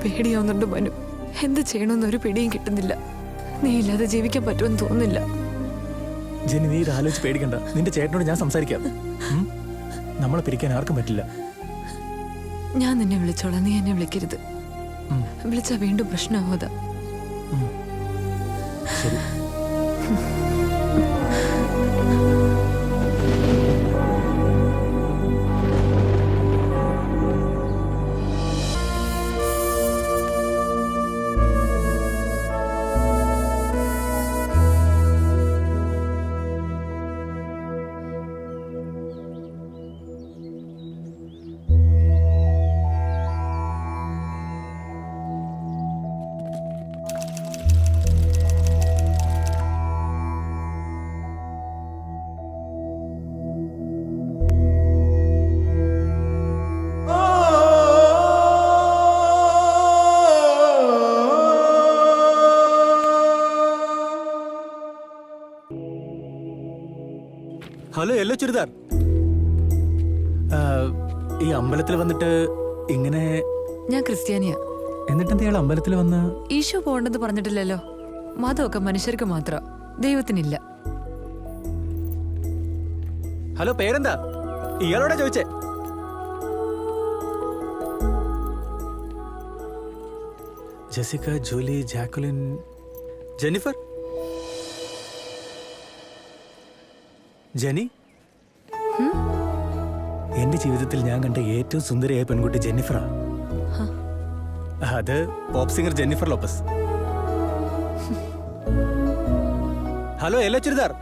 പേടിയാവുന്നുണ്ട് മനു. എന്ത് ചെയ്യണമെന്നൊരു പിടിയും കിട്ടുന്നില്ല. നീ ഇല്ലാതെ ജീവിക്കാൻ പറ്റുമെന്ന് തോന്നുന്നില്ല. ജെന്നി, നീ ഇത് ആലോചിച്ച് പേടിക്കണ്ട. നിന്റെ ചേട്ടനോട് ഞാൻ സംസാരിക്കാം. നമ്മളെ പിരിക്കാൻ ആർക്കും പറ്റില്ല. ഞാൻ നിന്നെ വിളിച്ചോളാം, നീ എന്നെ വിളിക്കരുത്. വിളിച്ചാ വീണ്ടും പ്രശ്നമാവാതാ. ശരി. ഹലോ യെല്ലോ ചുരിദാർ, ഈ അമ്പലത്തിൽ വന്നിട്ട് ഇങ്ങനെ. ഞാൻ ക്രിസ്ത്യാനിയാ. എന്നിട്ടെന്താ ഇയാൾ അമ്പലത്തിൽ വന്ന്? ഈശോ പോകണ്ടെന്ന് പറഞ്ഞിട്ടില്ലല്ലോ. മതമൊക്കെ മനുഷ്യർക്ക് മാത്രം, ദൈവത്തിനില്ല. ഹലോ, പേരെന്താ? ഇയാളോടെ ചോദിച്ചേ. Jessica, Julie, Jacqueline, Jennifer. Jenny, എന്റെ ജീവിതത്തിൽ ഞാൻ കണ്ട ഏറ്റവും സുന്ദരിയായ പെൺകുട്ടി ജെന്നിഫറാ. അത് pop singer Jennifer Lopez. Hello yellow churidar,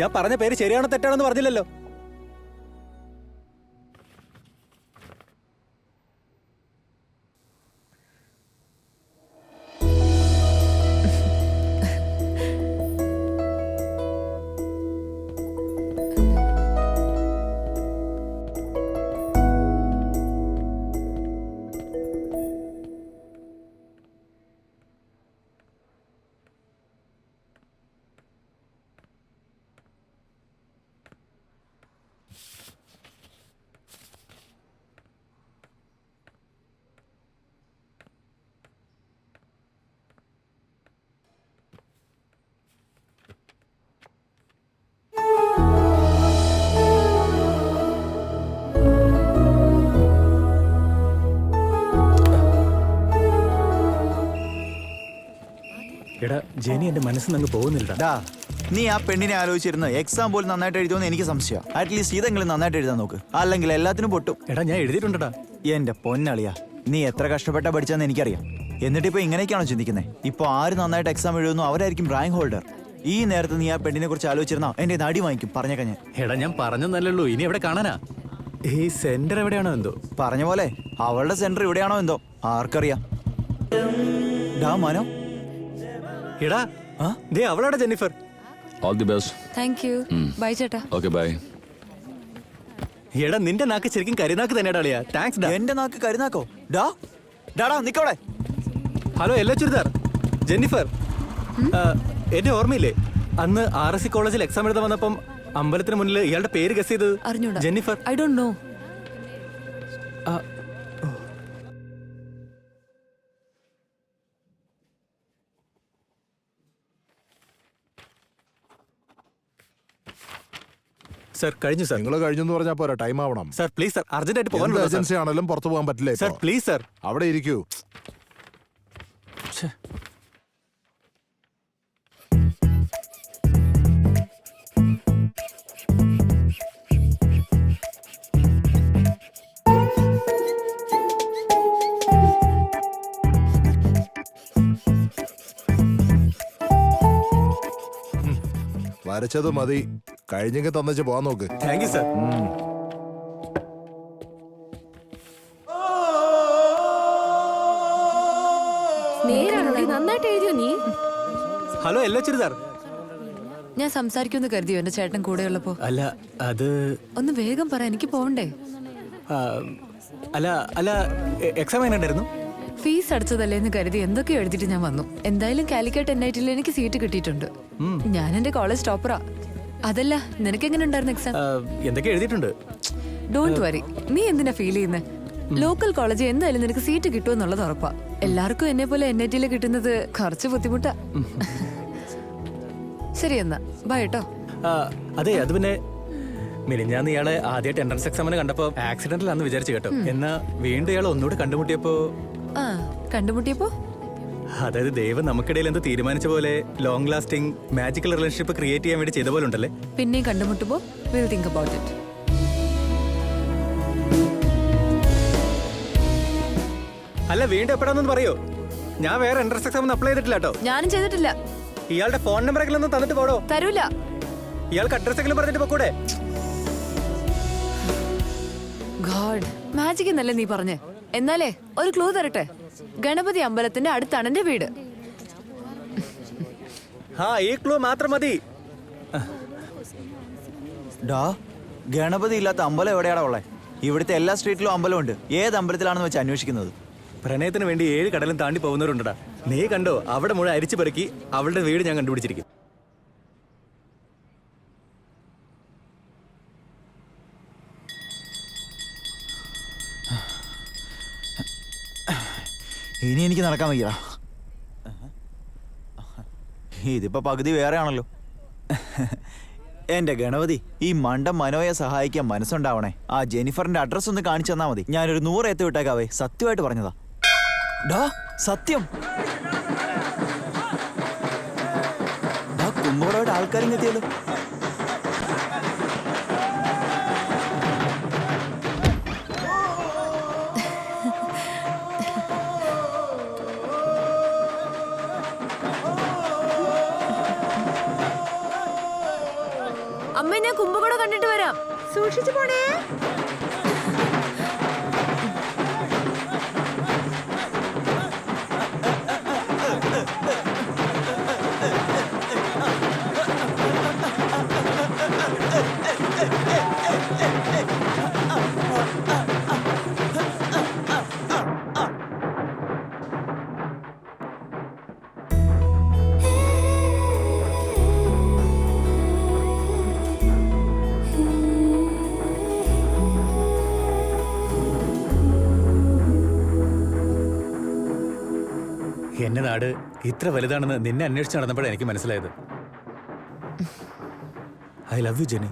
ഞാൻ പറഞ്ഞ പേര് ശരിയാണോ തെറ്റാണോ എന്ന് പറഞ്ഞില്ലല്ലോ. എടാ ജെനി, എന്റെ മനസ്സിൽ നിന്ന് പോകുന്നില്ലടാ. നീ ആ പെണ്ണിനെ ആലോചിച്ചിരുന്നു എക്സാം പോലും നന്നായിട്ട് എഴുതുമെന്ന് എനിക്ക് സംശയം. അറ്റ്ലീസ്റ്റ് ഇതെങ്കിലും നന്നായിട്ട് എഴുതാൻ നോക്ക്, അല്ലെങ്കിൽ എല്ലാത്തിനും പൊട്ടും. എടാ ഞാൻ എഴുതിയിട്ടുണ്ടടാ. എന്റെ പൊന്നളിയാ, നീ എത്ര കഷ്ടപ്പെട്ടാ പഠിച്ചെന്ന് എനിക്കറിയാം. എന്നിട്ട് ഇപ്പൊ ഇങ്ങനെയൊക്കെയാണോ ചിന്തിക്കുന്നത്? ഇപ്പൊ ആര് നന്നായിട്ട് എക്സാം എഴുതുന്നു അവരായിരിക്കും റാങ്ക് ഹോൾഡർ. ഈ നേരത്ത് നീ ആ പെണ്ണിനെ കുറിച്ച് ആലോചിച്ചിരുന്നോ എന്റെ നടി വാങ്ങിക്കും. പറഞ്ഞേക്കാൻ ഞാൻ. എടാ ഞാൻ പറഞ്ഞതല്ലല്ലോ, ഇനി എവിടെ കാണാനാ? ഈ സെന്റർ എവിടെയാണോ എന്തോ. പറഞ്ഞ പോലെ അവളുടെ സെന്റർ ഇവിടെയാണോ എന്തോ, ആർക്കറിയാം. ഡാ മനോ, എടാ ദേ അവളാടാ Jennifer. All the best. Thank you. Bye ചേട്ടാ. Okay bye. എടാ നിന്റെ നാക്ക് ശരിക്കും കരിനാക്ക് തന്നെയാടാ അളിയാ. താങ്ക്സ് ഡാ. എന്റെ നാക്ക് കരിനാക്കോ? ഡാടാ നിക്കവിടെ. Hello yellow churidar, Jennifer. എന്റെ ഓർമ്മയില്ലേ അന്ന് RSC കോളേജിൽ എക്സാം എഴുതാൻ വന്നപ്പം അമ്പലത്തിന് മുന്നിൽ ഇയാളുടെ പേര് ഗസ് ചെയ്തത്? അറിഞ്ഞൂടാ. Jennifer. I don't know. Sir കഴിഞ്ഞു സർ. നിങ്ങൾ കഴിഞ്ഞെന്ന് പറഞ്ഞാൽ പോരാ, ടൈം ആവണം. സർ പ്ലീസ് സർ, അർജന്റ് ആയിട്ട് പോകാൻ. ഏജൻസി ആണെങ്കിലും പുറത്തു പോകാൻ പറ്റില്ല. സർ പ്ലീസ് സർ, അവിടെ ഇരിക്കൂ. വരച്ചത് മതി, കഴിഞ്ഞെങ്കിൽ തന്നച്ച് പോവാൻ നോക്ക്. Thank you sir. നന്നായിട്ട് എഴുതിയോ നീ? Hello yellow churidar. ഞാൻ സംസാരിക്കുമെന്ന് കരുതിയോ എന്റെ ചേട്ടൻ കൂടെയുള്ളപ്പോ? അല്ല അത് ഒന്ന് വേഗം പറ, എനിക്ക് പോണ്ടേ. അല്ല അല്ല എക്സാം എങ്ങനെ ഉണ്ടായിരുന്നു? ഫീസ് അടച്ചതല്ലേ എന്ന് കരുതി എന്തൊക്കെയോ എഴുതിട്ട് ഞാൻ വന്നു. എന്തായാലും കാലിക്കറ്റ് NIT എനിക്ക് സീറ്റ് കിട്ടിയിട്ടുണ്ട്. ഞാൻ എന്റെ കോളേജ് ടോപ്പറാ. അതല്ല, നിനക്ക് എങ്ങനെ ഉണ്ടായിരുന്നു എക്സാം? എന്തൊക്കെ എഴുതിയിട്ടുണ്ട്. ഡോണ്ട് വറി, നീ എന്തിനാ ഫീൽ ചെയ്യുന്നത്? ലോക്കൽ കോളേജ് എന്തായാലും നിനക്ക് സീറ്റ് കിട്ടുമെന്നുള്ളത് ഉറപ്പാ. എല്ലാവർക്കും എന്നെ പോലെ NIT കിട്ടുന്നത് കുറച്ച് ബുദ്ധിമുട്ടാ. ശരി എന്നാ ബൈ കേട്ടോ. അതെ, അത് പിന്നെ ഞാൻ ഇയാളെ ആദ്യമായിട്ട് എൻട്രൻസ് എക്സാമിന് കണ്ടപ്പോ ആക്സിഡന്റിലാന്ന് വിചാരിച്ചു കേട്ടോ. എന്നാ വീണ്ടും ഇയാൾ ഒന്നുകൂടെ കണ്ടുമുട്ടിയപ്പോ കണ്ടുമുട്ടിയപ്പോ അതായത് ദൈവം നമുക്കിടയിൽ എന്ത് തീരുമാനിച്ച പോലെ long lasting magical relationship create ചെയ്യാൻ വേണ്ടി ചെയ്ത പോലെ ഉണ്ടല്ലേ. പിന്നെയും കണ്ടുമുട്ടുമ്പോ വിൽ തിങ്ക് അബൌട്ട് ഇറ്റ്. അല്ല വീണ്ടും എപ്പോഴാണെന്ന് പറയോ? ഞാൻ വേറെ എൻട്രൻസ് എക്സാമിന് അപ്ലൈ ചെയ്തിട്ടില്ല കേട്ടോ. ഞാനും ചെയ്തിട്ടില്ല. ഇയാളുടെ ഫോൺ നമ്പറെങ്കിലും ഒന്ന് തന്നിട്ട് പോടോ. തരൂല. ഇയാൾക്ക് അഡ്രസ് എങ്കിലും പറഞ്ഞിട്ട് പോക്കൂടെ? ഗോഡ്, മാജിക് എന്നല്ലേ നീ പറഞ്ഞേ? എന്നാലേ ഒരു ക്ലൂ തരട്ടെ. ഗണപതി അമ്പലത്തിന്റെ അടുത്താണ് എന്റെ വീട്. ഈ ക്ലൂ മാത്രം മതി. ഡാ, ഗണപതി ഇല്ലാത്ത അമ്പലം എവിടെയാടാ ഉള്ളേ? ഇവിടുത്തെ എല്ലാ സ്ട്രീറ്റിലും അമ്പലമുണ്ട്. ഏത് അമ്പലത്തിലാണെന്ന് വെച്ച് അന്വേഷിക്കുന്നത്? പ്രണയത്തിന് വേണ്ടി 7 കടലും താണ്ടി പോകുന്നവരുണ്ടടാ. നീ കണ്ടോ, അവിടെ മുഴുവൻ അരിച്ചു പെറുക്കി അവളുടെ വീട് ഞാൻ കണ്ടുപിടിച്ചിരിക്കും. ഇനി എനിക്ക് നടക്കാൻ വയ്യ. ഇതിപ്പോ പകുതി വേറെ ആണല്ലോ. എന്റെ ഗണപതി, ഈ മണ്ടം മനോയെ സഹായിക്കാൻ മനസ്സുണ്ടാവണേ. ആ ജെനിഫറിന്റെ അഡ്രസ് ഒന്ന് കാണിച്ചു തന്നാ മതി. ഞാനൊരു 100 എത്തി വിട്ടേക്കാവേ. സത്യമായിട്ട് പറഞ്ഞതാ. ഡാ, സത്യം. കുമ്പളോട് ആൾക്കാരും എത്തിയല്ലോ. അമ്മ, ഞാൻ കുമ്പകോട കണ്ടിട്ട് വരാം. സൂക്ഷിച്ചു പോണേ. എന്റെ നാട് ഇത്ര വലുതാണെന്ന് നിന്നെ അന്വേഷിച്ച് നടന്നപ്പോഴാണ് എനിക്ക് മനസ്സിലായത്. I love you Jenny.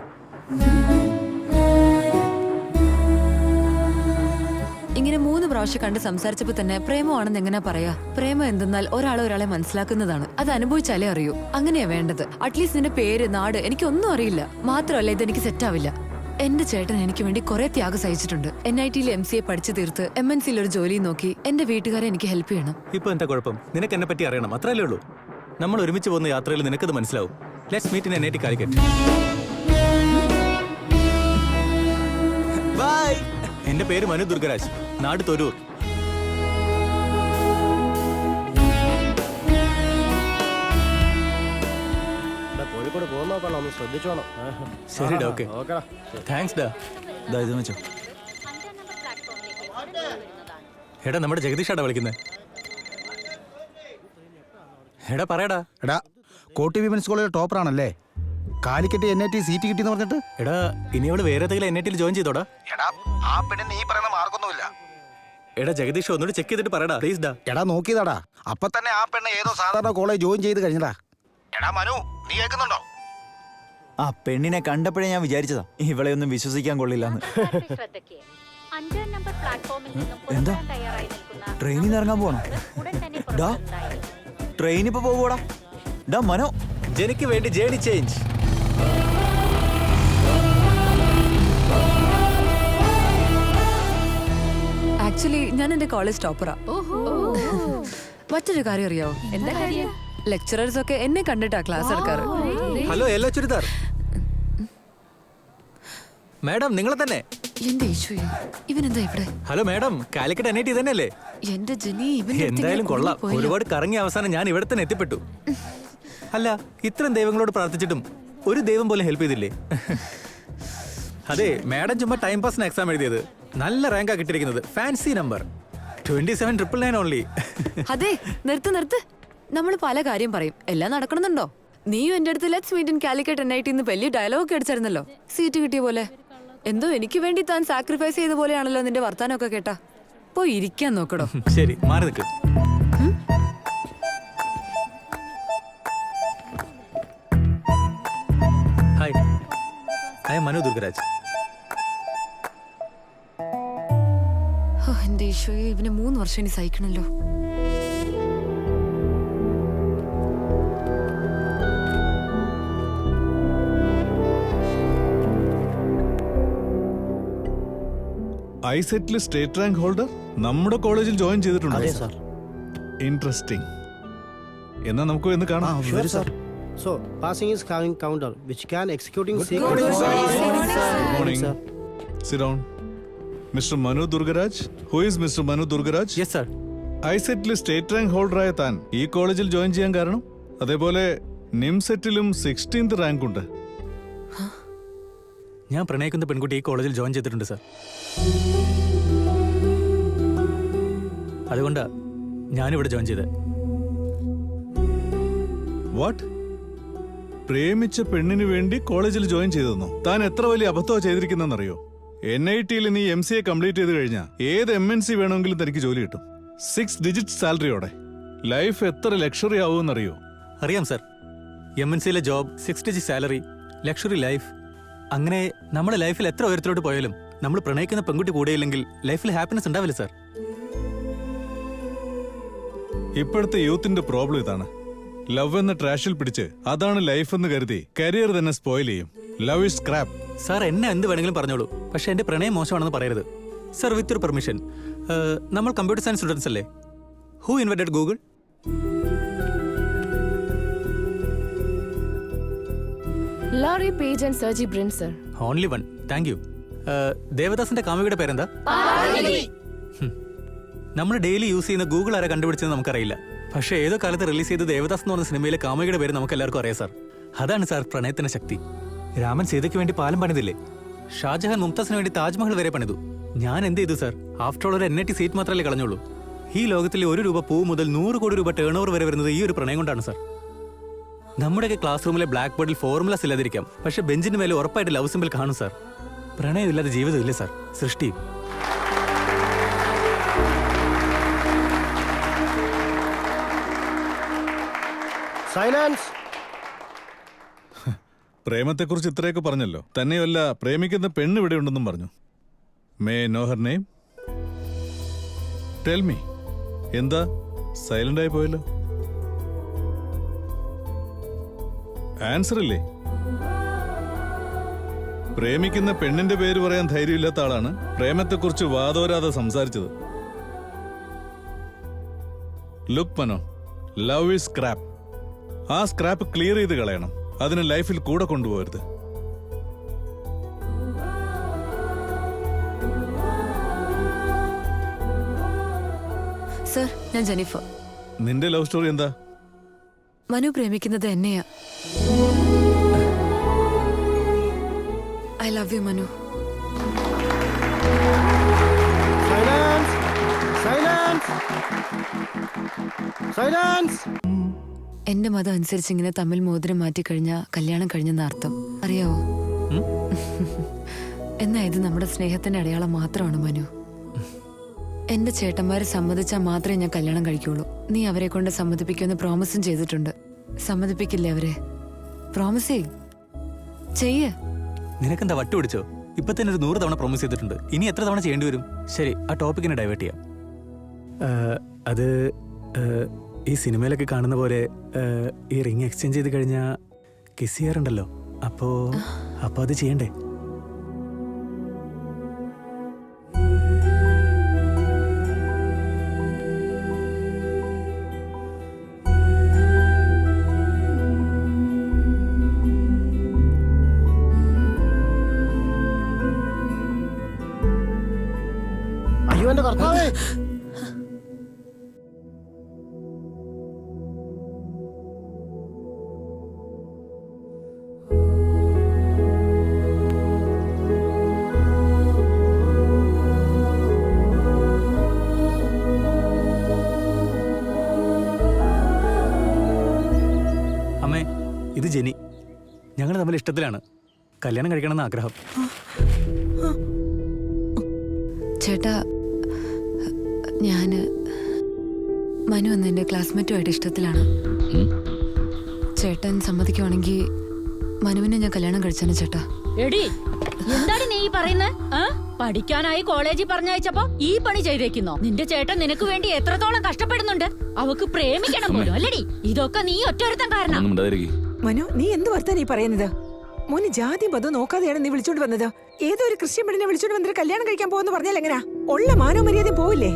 ഇങ്ങനെ 3 പ്രാവശ്യം കണ്ട് സംസാരിച്ചപ്പോ തന്നെ പ്രേമമാണെന്ന് എങ്ങനെ പറയാ? പ്രേമം എന്തെന്നാൽ ഒരാളെ മനസ്സിലാക്കുന്നതാണ്. അത് അനുഭവിച്ചാലേ അറിയൂ. അങ്ങനെയാ വേണ്ടത്. അറ്റ്ലീസ്റ്റ് നിന്റെ പേര്, നാട് എനിക്കൊന്നും അറിയില്ല. മാത്രമല്ല ഇതെനിക്ക് സെറ്റാവില്ല. എന്റെ ചേട്ടൻ എനിക്ക് വേണ്ടി കുറെ ത്യാഗം സഹിച്ചിട്ടുണ്ട്. NIT-യിൽ MCA പഠിച്ചു തീർത്ത് MNC-യിൽ ഒരു ജോലി നോക്കി എന്റെ വീട്ടുകാരെ എനിക്ക് ഹെൽപ്പ് ചെയ്യണം. ഇപ്പൊ എന്താ കുഴപ്പം? നിനക്ക് എന്നെ പറ്റി അറിയണം, അത്രയല്ലേ ഉള്ളൂ. നമ്മൾ ഒരുമിച്ച് പോകുന്ന യാത്രയിൽ നിനക്കത് മനസ്സിലാവും. Let's meet in NIT Calicut. Bye. എന്റെ പേര് മനു ദുർഗരാജ്, നാട് തൊരൂർ. കോഴിക്കോട് പോകുന്നോക്കണം, ഒന്ന് ശ്രദ്ധിച്ചോണം. ശരി ഡാ, ഓക്കെ. താങ്ക്സ് ഡാ. ഇത് വെച്ചോ. എടാ, നമ്മുടെ ജഗദീഷാടാ വിളിക്കുന്നത്. എടാ പറയടാ. എടാ, കോട്ടി വിമൻസ് കോളേജിലെ ടോപ്പറാണല്ലേ? കാലിക്കറ്റ് NIT സീറ്റ് കിട്ടിയെന്ന് പറഞ്ഞിട്ട്? എടാ, ഇനി അവള് വേറെ ഏതെങ്കിലും NIT-യിൽ ജോയിൻ ചെയ്തോടാ. എടാ, ആ പെണ്ണിന് നീ പറയുന്ന മാർക്കൊന്നുമില്ല. എടാ ജഗദീഷ്, ഒന്നുകൂടി ചെക്ക് ചെയ്തിട്ട് പറയടാ പ്ലീസ് ഡാ. എടാ, നോക്കിയതാടാ. അപ്പൊ തന്നെ ആ പെണ്ണ് ഏതോ സാധാരണ കോളേജ് ജോയിൻ ചെയ്ത് കഴിഞ്ഞടാ. എടാ മനു, നീ കേൾക്കുന്നുണ്ടോ? ആ പെണ്ണിനെ കണ്ടപ്പോഴേ ഞാൻ വിചാരിച്ചതാ ഇവളെ ഒന്നും വിശ്വസിക്കാൻ കൊള്ളില്ലെന്ന്. എന്താ, ട്രെയിനിൽ നിന്ന് ഇറങ്ങാൻ പോണോ? ഡാ, ട്രെയിൻ ഇപ്പൊ പോകൂടാ. ഡാ മനോ, ജനിക്ക് വേണ്ടി ജേണി ചേഞ്ച്. ആക്ച്വലി ഞാൻ എന്റെ കോളേജ് ടോപ്പറാ. മറ്റൊരു കാര്യം അറിയാവോ? എന്താ കാര്യം? ലെക്ചറേഴ്സ് ഒക്കെ എന്നെ കണ്ടിട്ടാ ക്ലാസ് എടുക്കാറ്. ഹലോ യെല്ലോ ചുരിദാർ മാഡം, നിങ്ങളെ തന്നെ. എന്റെ ഈശോയെ, ഇവനെന്താ ഇവിടെ? ഹലോ മാഡം, കാലിക്കറ്റ് NIT തന്നെയല്ലേ? എന്റെ ജനി, എന്തായാലും കൊള്ളാം. ഒരുപാട് കറങ്ങിയ അവസാനം ഞാൻ ഇവിടെ തന്നെ എത്തിപ്പെട്ടു. അല്ല, ഇത്രയും ദൈവങ്ങളോട് പ്രാർത്ഥിച്ചിട്ടും ഒരു ദൈവം പോലും ഹെൽപ്പ് ചെയ്തില്ലേ? അതെ, മാഡം ചുമ്മാ ടൈം പാസിന് എക്സാം എഴുതിയത്. നല്ല റാങ്കാ കിട്ടിയിരിക്കുന്നത്. Fancy number 27,999 only. അതെ, നിർത്ത്. നമ്മൾ പല കാര്യം പറയും, എല്ലാം നടക്കണമെന്നുണ്ടോ? നീയും എന്റെ അടുത്ത് let's meet in Calicut NIT വലിയ ഡയലോഗ് അടിച്ചായിരുന്നല്ലോ, സീറ്റ് കിട്ടിയ പോലെ. എന്തോ എനിക്ക് വേണ്ടി താൻ സാക്രിഫൈസ് ചെയ്ത പോലെയാണല്ലോ നിന്റെ വർത്താനമൊക്കെ കേട്ടാ. പോയി ഇരിക്കാൻ നോക്കടോ. ശരി, മാറി നിൽക്ക്. Hi, I am Manu Durgaraj. എന്റെ ഈശോയെ, ഇവനെ 3 വർഷം ഇനി സഹിക്കണല്ലോ. ഐസെറ്റിൽ സ്റ്റേറ്റ് റാങ്ക് ഹോൾഡർ നമ്മുടെ കോളേജിൽ ജോയിൻ ചെയ്തിട്ടുണ്ടോ? അതെ സാർ. ഇൻട്രസ്റ്റിംഗ്. എന്നാ നമുക്ക് എന്ന് കാണാം. Sure, sir. So, passing is having counter, which can executing Good morning. sir. Sit down. Mr. Manu Durgaraj. Who is Mr. Manu Durgaraj? Yes sir. ഐസെറ്റിൽ state rank ഹോൾഡറായ താൻ ഈ കോളേജിൽ ജോയിൻ ചെയ്യാൻ കാരണം? അതേപോലെ നിംസെറ്റിലും 16th റാങ്ക് ഉണ്ട്. ഞാൻ പ്രണയിക്കുന്ന പെൺകുട്ടി ഈ കോളേജിൽ ജോയിൻ ചെയ്തിട്ടുണ്ട് സാർ. അതുകൊണ്ടാ ഞാനിവിടെ ജോയിൻ ചെയ്തത്. വാട്ട്? പ്രേമിച്ച പെണ്ണിന് വേണ്ടി കോളേജിൽ ജോയിൻ ചെയ്തെന്നോ? താൻ എത്ര വലിയ അബദ്ധമാണ് ചെയ്തിരിക്കുന്നറിയോ? NIT-യിൽ നീ MCA കംപ്ലീറ്റ് ചെയ്ത് കഴിഞ്ഞാൽ ഏത് MNC വേണമെങ്കിലും തനിക്ക് ജോലി കിട്ടും. 6 ഡിജിറ്റ് സാലറിയോടെ. ലൈഫ് എത്ര ലക്ഷറി ആവുമെന്നറിയോ? അറിയാം സാർ. MNC-യിലെ job, 6 digit salary, luxury life. അങ്ങനെ നമ്മുടെ ലൈഫിൽ എത്ര ഉയരത്തിലോട്ട് പോയാലും നമ്മൾ പ്രണയിക്കുന്ന പെൺകുട്ടി കൂടെയില്ലെങ്കിൽ ലൈഫിൽ ഹാപ്പിനെസ് ഉണ്ടാവില്ല സാർ. ഇപ്പോഴത്തെ യൂത്തിന്റെ പ്രോബ്ലം ഇതാണ്. ലവ് എന്ന ട്രാഷിൽ പിടിച്ച് അതാണ് ലൈഫ് എന്ന് കരുതി കരിയർ തന്നെ സ്പോയിൽ ചെയ്യും. Love is scrap. സാർ എന്നെ എന്ത് വേണമെങ്കിലും പറഞ്ഞോളൂ, പക്ഷെ എന്റെ പ്രണയം മോശമാണെന്ന് പറയരുത് സാർ. വിത്ത് യുവർ പെർമിഷൻ, നമ്മൾ കമ്പ്യൂട്ടർ സയൻസ് സ്റ്റുഡൻസ് അല്ലേ? Who invented Google? Larry Page and Sergey Brin, sir. Only one. Thank you. ദേവദാസിന്റെ കാമുകിയുടെ പേരെന്താ? നമ്മൾ ഡെയിലി യൂസ് ചെയ്യുന്ന ഗൂഗിൾ ആരെ കണ്ടുപിടിച്ചത് നമുക്കറിയില്ല, പക്ഷേ ഏതോ കാലത്ത് റിലീസ് ചെയ്ത ദേവദാസ് എന്ന് പറഞ്ഞ സിനിമയിലെ കാമുകിയുടെ പേര് നമുക്ക് എല്ലാവർക്കും അറിയാം സാർ. അതാണ് സാർ പ്രണയത്തിന്റെ ശക്തി. രാമൻ സീതയ്ക്ക് വേണ്ടി പാലം പണിതില്ലേ? ഷാജഹാൻ മുംതാസിന് വേണ്ടി താജ്മഹൽ വരെ പണിതു. ഞാൻ എന്ത് ചെയ്തു സാർ? ആഫ്റ്റർ ഓൾ ഒരു NIT സീറ്റ് മാത്രമല്ലേ കളഞ്ഞുള്ളൂ. ഈ ലോകത്തിലെ 1 രൂപ പൂ മുതൽ 100 കോടി രൂപ ടേൺ ഓവർ വരെ വരുന്നത് ഈ ഒരു പ്രണയം കൊണ്ടാണ് സാർ. നമ്മുടെയൊക്കെ ക്ലാസ് റൂമിലെ ബ്ലാക്ക് ബോർഡിൽ ഫോർമുലാസ് ഇല്ലാതിരിക്കാം, പക്ഷെ ബെഞ്ചിന് മേലെ ഉറപ്പായിട്ട് ലവ് സിമ്പിൾ കാണും സാർ. പ്രണയം ഇല്ലാതെ ജീവിതമില്ല സാർ, സൃഷ്ടിയും. Silence. പ്രേമത്തെക്കുറിച്ച് ഇത്രയൊക്കെ പറഞ്ഞല്ലോ. തന്നെയല്ല, പ്രേമിക്കുന്ന പെണ്ണ് ഇവിടെ ഉണ്ടെന്നും പറഞ്ഞു. May know her name? Tell me. എന്താ സൈലന്റ് ആയി പോയല്ലോ? ആൻസർ ഇല്ലേ? പ്രേമിക്കുന്ന പെണ്ണിന്റെ പേര് പറയാൻ ധൈര്യമില്ലാത്ത ആളാണ് പ്രേമത്തെക്കുറിച്ച് വാദോരാതെ സംസാരിച്ചത്. Look Mano, love is scrap. ആ സ്ക്രാപ്പ് ക്ലിയർ ചെയ്ത് കളയണം. അതിന് ലൈഫിൽ കൂടെ കൊണ്ടുപോകരുത്. സർ, ഞാൻ ജെനിഫർ. നിന്റെ ലവ് സ്റ്റോറി എന്താ? മനു പ്രേമിക്കുന്നത് എന്നെയാ. I love you Manu. Silence. Silence. Silence. എന്റെ മതം അനുസരിച്ച് ഇങ്ങനെ തമ്മിൽ മോതിരം മാറ്റിക്കഴിഞ്ഞാൽ കല്യാണം കഴിഞ്ഞെന്ന അർത്ഥം അറിയാവോ? എന്നാ ഇത് നമ്മുടെ സ്നേഹത്തിന്റെ അടയാളം മാത്രമാണ് മനു. എന്റെ ചേട്ടന്മാര് സമ്മതിച്ചാൽ മാത്രമേ ഞാൻ കല്യാണം കഴിക്കുള്ളൂ. നീ അവരെ കൊണ്ട് സമ്മതിപ്പിക്കുമെന്ന് പ്രോമിസും ചെയ്തിട്ടുണ്ട്. സമ്മതിപ്പിക്കില്ലേ അവരെ? പ്രോമിസ് ചെയ്യേ. നിനക്കെന്താ വട്ടു പിടിച്ചോ? ഇപ്പൊ തന്നെ ഒരു 100 തവണ പ്രോമിസ് ചെയ്തിട്ടുണ്ട്. ഇനി എത്ര തവണ ചെയ്യേണ്ടി വരും? ശരി, ആ ടോപ്പിക്കിനെ ഡൈവേർട്ട് ചെയ്യാം. അത് ഈ സിനിമയിലൊക്കെ കാണുന്ന പോലെ ഈ റിങ് എക്സ്ചേഞ്ച് ചെയ്ത് കഴിഞ്ഞാൽ കിസ് ചെയ്യാറുണ്ടല്ലോ. അപ്പോ അത് ചെയ്യണ്ടേ? അയ്യോ എന്റെ കർത്താവേ. അമ്മേ, ഇത് ജെനി. ഞങ്ങൾ തമ്മിൽ ഇഷ്ടത്തിലാണ്. കല്യാണം കഴിക്കണമെന്ന് ആഗ്രഹം. ചേട്ടാ, ഞാന് മനു എന്ന എൻ്റെ ക്ലാസ്മേറ്റുമായിട്ട് ഇഷ്ടത്തിലാണ്. ചേട്ടൻ സമ്മതിക്കുവാണെങ്കിൽ മനുവിനെ ഞാൻ കല്യാണം കഴിച്ചാണ് ചേട്ടാ. എടി, എന്താണ് നീ പറയുന്നത്? പഠിക്കാനായി കോളേജിൽ പറഞ്ഞയച്ചപ്പോ ഈ പണി ചെയ്തേക്കുന്നോ? നിന്റെ ചേട്ടൻ നിനക്ക് വേണ്ടി എത്രത്തോളം കഷ്ടപ്പെടുന്നുണ്ട്. അവക്ക് പ്രേമിക്കണം പോലും അല്ലടി. ഇതൊക്കെ നീ ഒറ്റൊരുത്തൻ കാരണം. മനു, നീ എന്ത് വർത്താ നീ പറയുന്നത്? മോന് ജാതി മതം നോക്കാതെയാണ് നീ വിളിച്ചോണ്ട് വന്നത്. ഏതോ ഒരു ക്രിസ്ത്യൻ പെണ്ണിനെ വിളിച്ചോണ്ട് വന്നിട്ട് കല്യാണം കഴിക്കാൻ പോകുന്ന പറഞ്ഞാൽ എങ്ങനാ? ഉള്ള മാനോ മര്യാദയും പോവില്ലേ?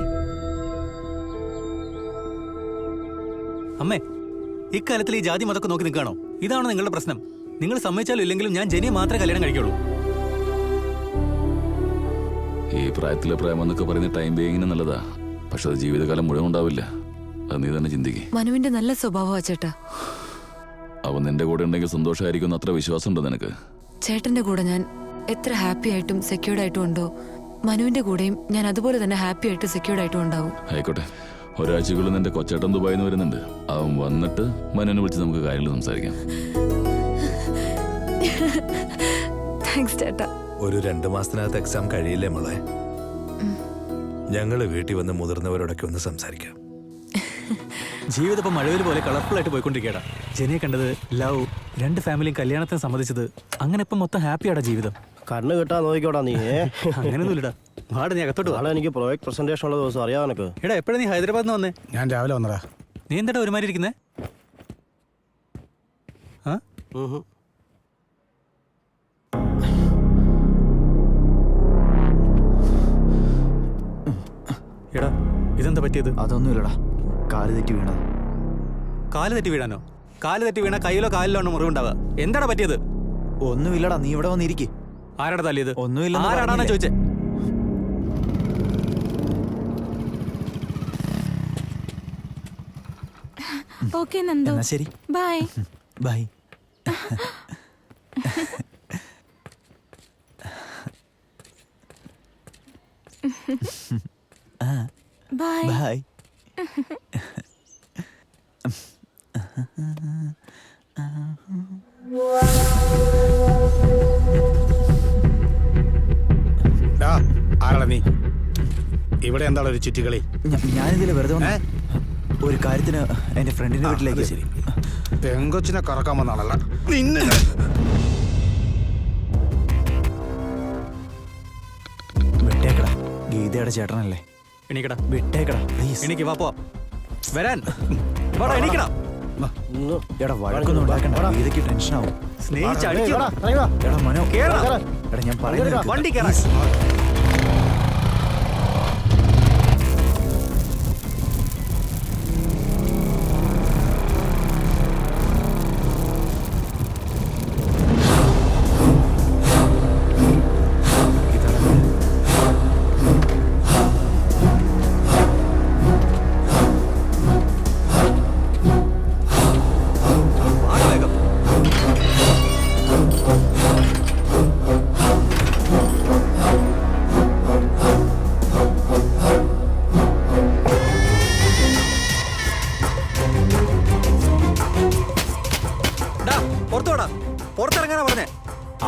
അമ്മേ, ഇക്കാലത്തിൽ ഈ ജാതി മതൊക്കെ നോക്കി നിൽക്കാണോ? ഇതാണോ നിങ്ങളുടെ പ്രശ്നം? നിങ്ങൾ സമ്മതിച്ചാലും ഇല്ലെങ്കിലും ഞാൻ ജനിയെ മാത്രമേ കല്യാണം കഴിക്കുള്ളൂ. ഈ പ്രായത്തിലെ പ്രേമം എന്നൊക്കെ പറയുന്ന ടൈം ബീയിങ്ങിന് നല്ലതാ, പക്ഷെ അത് ജീവിതകാലം മുഴുവൻ ഉണ്ടാവില്ല. അത് നീ തന്നെ ചിന്തിക്കും. മനുവിന്റെ നല്ല സ്വഭാവമാ ചേട്ടാ. അവൻ നിന്റെ കൂടെ ഉണ്ടെങ്കിൽ സന്തോഷമായിരിക്കും അത്ര വിശ്വാസമുണ്ടോ നിനക്ക്? ചേട്ടന്റെ കൂടെ ഞാൻ എത്ര ഹാപ്പി ആയിട്ടും സെക്യൂർഡ് ആയിട്ടും ഉണ്ടോ, മനുവിന്റെ കൂടെയും ഞാൻ അതുപോലെ തന്നെ ഹാപ്പി ആയിട്ട് സെക്യൂർഡ് ആയിട്ടും ഉണ്ടാവും. ആയിക്കോട്ടെ, ഒരാഴ്ചക്കുള്ളിൽ നിന്റെ കൊച്ചേട്ടൻ ദുബായിൽ നിന്ന് വരുന്നുണ്ട്. അവൻ വന്നിട്ട് മനുവിനെ വിളിച്ച് നമുക്ക് കാര്യങ്ങൾ സംസാരിക്കാം. താങ്ക്സ് ചേട്ടാ. ഒരു 2 മാസത്തിനകത്ത് എക്സാം കഴിയില്ലേ മോളെ? ഞങ്ങള് വീട്ടിൽ വന്ന് മുതിർന്നവരോടൊക്കെ ഒന്ന് സംസാരിക്കാം. ജീവിതം ഇപ്പം മഴവിൽ പോലെ കളർഫുൾ ആയിട്ട് പോയിക്കൊണ്ടിരിക്കടാ. ജനിയെ കണ്ടത്, ലവ്, 2 ഫാമിലിയും കല്യാണത്തിന് സമ്മതിച്ചത്, അങ്ങനെ ഇപ്പം മൊത്തം ഹാപ്പിയാടാ ജീവിതം. കണ്ണ് കിട്ടാൻ നോക്കിക്കോടാ നീ. അങ്ങനെയൊന്നുമില്ലടാ. വാട്, നീ അകത്തോട്ട് വാ. നാളെ എനിക്ക് പ്രോജക്ട് പ്രസന്റേഷൻ ഉള്ള ദിവസം അറിയാം നിനക്ക്. എടാ, എപ്പോഴാണ് നീ ഹൈദരാബാദിൽ നിന്ന് വന്നേ? ഞാൻ രാവിലെ വന്നടാ. നീ എന്താടാ ഒരുമാതിരി ഇരിക്കുന്നേ? എടാ, ഇതെന്താ പറ്റിയത്? അതൊന്നുമില്ലടാ, കാല് തെറ്റി വീണത്. കാല് തെറ്റി വീഴാനോ? കാല് തെറ്റി വീണ കയ്യിലോ കാലിലോ ആണ് മുറിവുണ്ടാവുക. എന്താടാ പറ്റിയത്? ഒന്നുമില്ലടാ, നീ ഇവിടെ വന്നിരിക്കെ. ആരാടാ തല്ലിയത്? ഒന്നുമില്ല. ആരാടാന്നാ ചോദിച്ചേ? ഓക്കെ നന്ദു, എന്നാ ശരി, ബൈ. ബൈ. ബൈ. ബൈ. ആരാടാ നീ? ഇവിടെ എന്താണ് ഒരു ചുറ്റിക്കളി? ഞാനിതില് വെറുതെ വന്നേ. ഒരു കാര്യത്തിന് എന്റെ ഫ്രണ്ടിന്റെ വീട്ടിലേക്ക്. ശരി, പെങ്കൊച്ചിനെ കറക്കാൻ വന്നാണല്ല നിന്നെ. വിട്ടേക്കടാ, ഗീതയുടെ ചേട്ടനല്ലേ. എണീക്കടാ, വിട്ടേക്കടാ പ്ലീസ്. എനിക്ക് വാ, പോവാം. വരാൻ വാടാ, എണീക്കടാ. എടാ, വഴക്കൊന്നും ഉണ്ടാക്കണ്ട, ഗീതയ്ക്ക് ടെൻഷനാവും. സ്നേഹിച്ച് അടിക്കടാ. എടാ മനോ, കേറാ. എടാ ഞാൻ പറയുന്നത് വണ്ടി കേറാ. പുറത്തിറങ്ങാനാ പറഞ്ഞേ.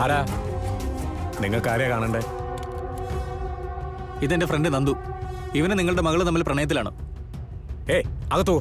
ആരാ? നിങ്ങൾക്ക് ആരെയാ കാണണ്ടേ? ഇതെന്റെ ഫ്രണ്ട് നന്ദു. ഇവന് നിങ്ങളുടെ മകള് തമ്മിൽ പ്രണയത്തിലാണ്. അകത്തോ.